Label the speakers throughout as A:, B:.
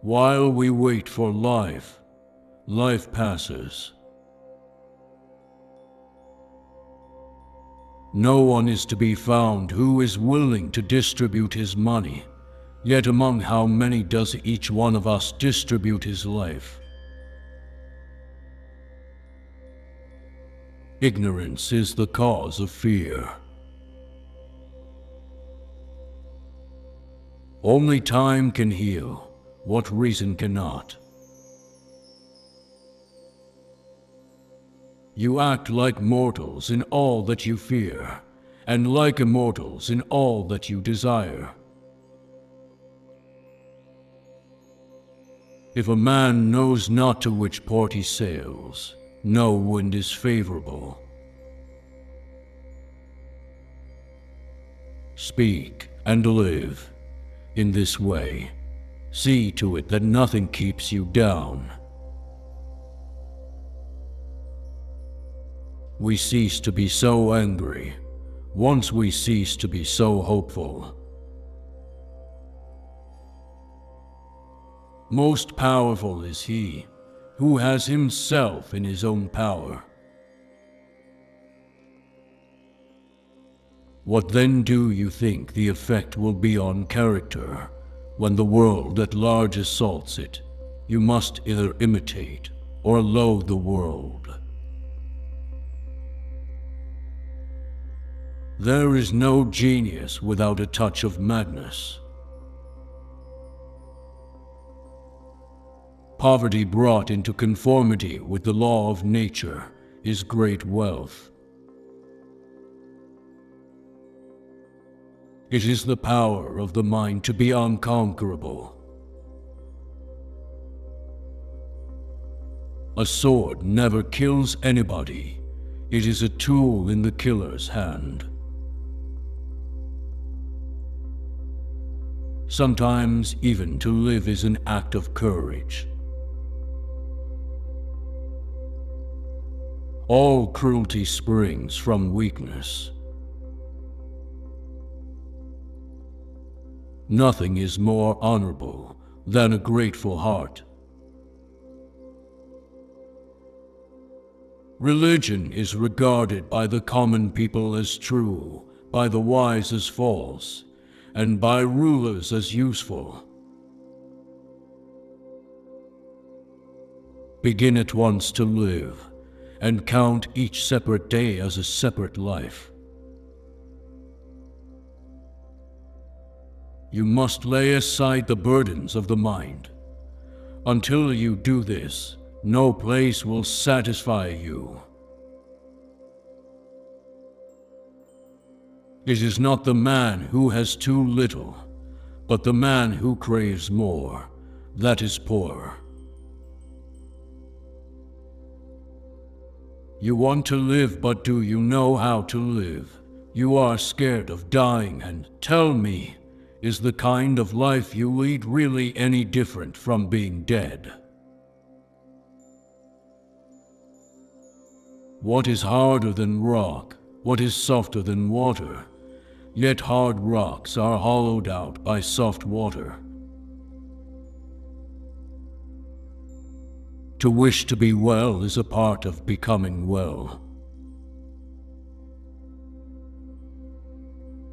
A: While we wait for life, life passes. No one is to be found who is willing to distribute his money, yet among how many does each one of us distribute his life? Ignorance is the cause of fear. Only time can heal what reason cannot. You act like mortals in all that you fear, and like immortals in all that you desire. If a man knows not to which port he sails, no wind is favorable. Speak and live in this way. See to it that nothing keeps you down. We cease to be so angry once we cease to be so hopeful. Most powerful is he who has himself in his own power. What then do you think the effect will be on character when the world at large assaults it? You must either imitate or loathe the world. There is no genius without a touch of madness. Poverty brought into conformity with the law of nature is great wealth. It is the power of the mind to be unconquerable. A sword never kills anybody. It is a tool in the killer's hand. Sometimes even to live is an act of courage. All cruelty springs from weakness. Nothing is more honorable than a grateful heart. Religion is regarded by the common people as true, by the wise as false, and by rulers as useful. Begin at once to live, and count each separate day as a separate life. You must lay aside the burdens of the mind. Until you do this, no place will satisfy you. It is not the man who has too little, but the man who craves more, that is poor. You want to live, but do you know how to live? You are scared of dying, and tell me, is the kind of life you lead really any different from being dead? What is harder than rock? What is softer than water? Yet hard rocks are hollowed out by soft water. To wish to be well is a part of becoming well.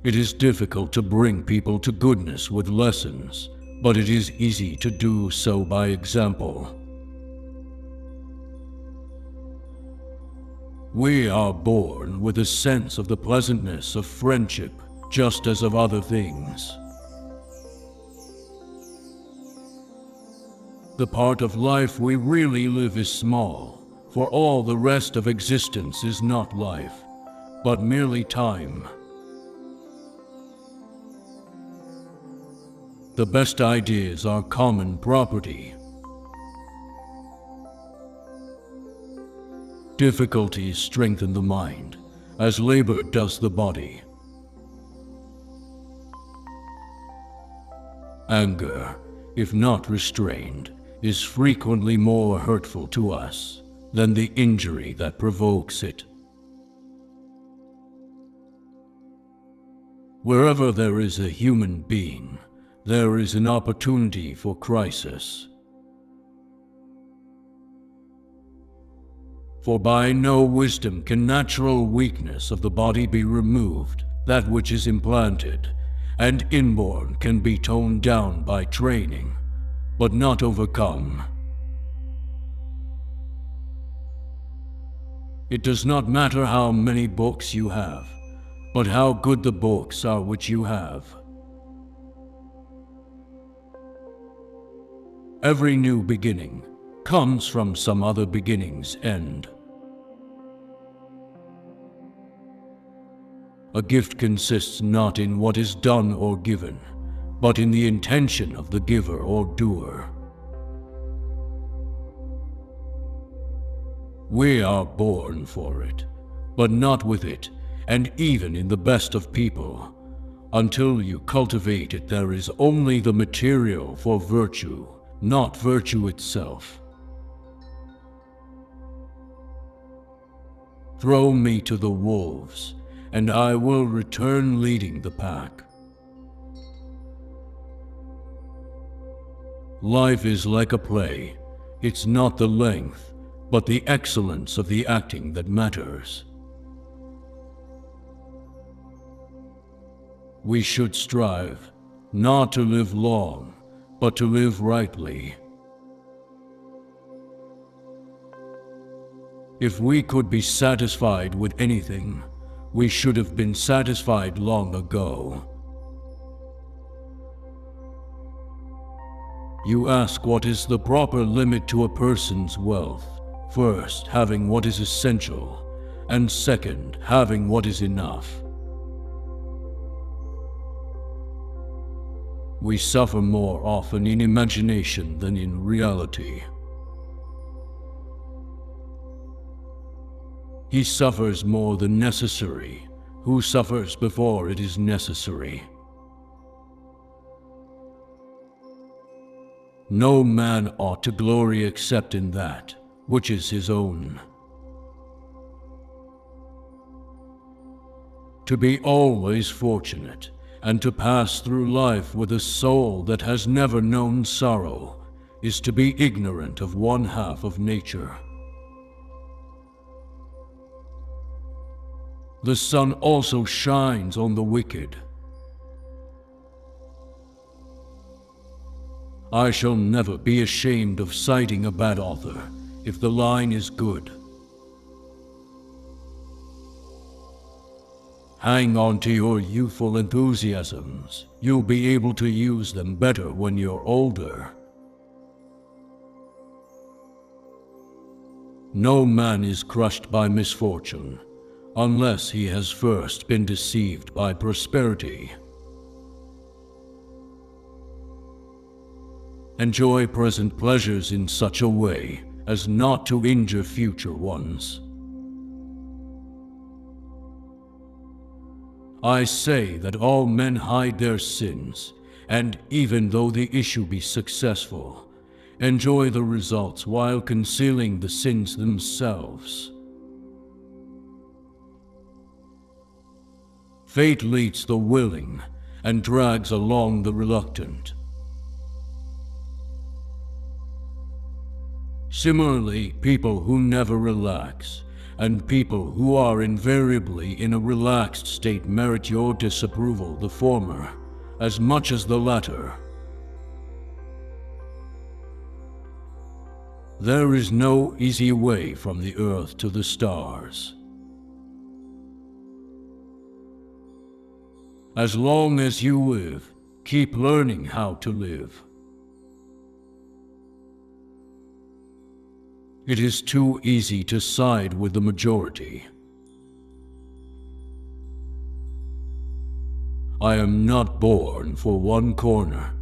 A: It is difficult to bring people to goodness with lessons, but it is easy to do so by example. We are born with a sense of the pleasantness of friendship, just as of other things. The part of life we really live is small, for all the rest of existence is not life, but merely time. The best ideas are common property. Difficulties strengthen the mind, as labor does the body. Anger, if not restrained, is frequently more hurtful to us than the injury that provokes it. Wherever there is a human being, there is an opportunity for crisis. For by no wisdom can natural weakness of the body be removed, that which is implanted, and inborn can be toned down by training, but not overcome. It does not matter how many books you have, but how good the books are which you have. Every new beginning comes from some other beginning's end. A gift consists not in what is done or given, but in the intention of the giver or doer. We are born for it, but not with it, and even in the best of people. Until you cultivate it, there is only the material for virtue, not virtue itself. Throw me to the wolves, and I will return leading the pack. Life is like a play. It's not the length, but the excellence of the acting that matters. We should strive not to live long, but to live rightly. If we could be satisfied with anything, we should have been satisfied long ago. You ask what is the proper limit to a person's wealth. First, having what is essential, and second, having what is enough. We suffer more often in imagination than in reality. He suffers more than necessary, who suffers before it is necessary. No man ought to glory except in that which is his own. To be always fortunate, and to pass through life with a soul that has never known sorrow, is to be ignorant of one half of nature. The sun also shines on the wicked. I shall never be ashamed of citing a bad author, if the line is good. Hang on to your youthful enthusiasms. You'll be able to use them better when you're older. No man is crushed by misfortune, unless he has first been deceived by prosperity. Enjoy present pleasures in such a way as not to injure future ones. I say that all men hide their sins, and even though the issue be successful, enjoy the results while concealing the sins themselves. Fate leads the willing and drags along the reluctant. Similarly, people who never relax and people who are invariably in a relaxed state merit your disapproval, the former, as much as the latter. There is no easy way from the earth to the stars. As long as you live, keep learning how to live. It is too easy to side with the majority. I am not born for one corner.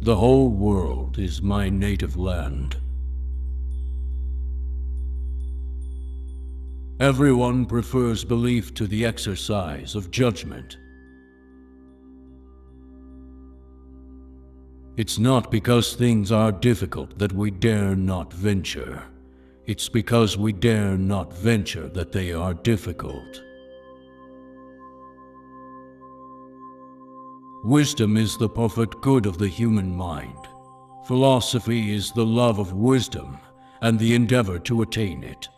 A: The whole world is my native land. Everyone prefers belief to the exercise of judgment. It's not because things are difficult that we dare not venture. It's because we dare not venture that they are difficult. Wisdom is the perfect good of the human mind. Philosophy is the love of wisdom and the endeavor to attain it.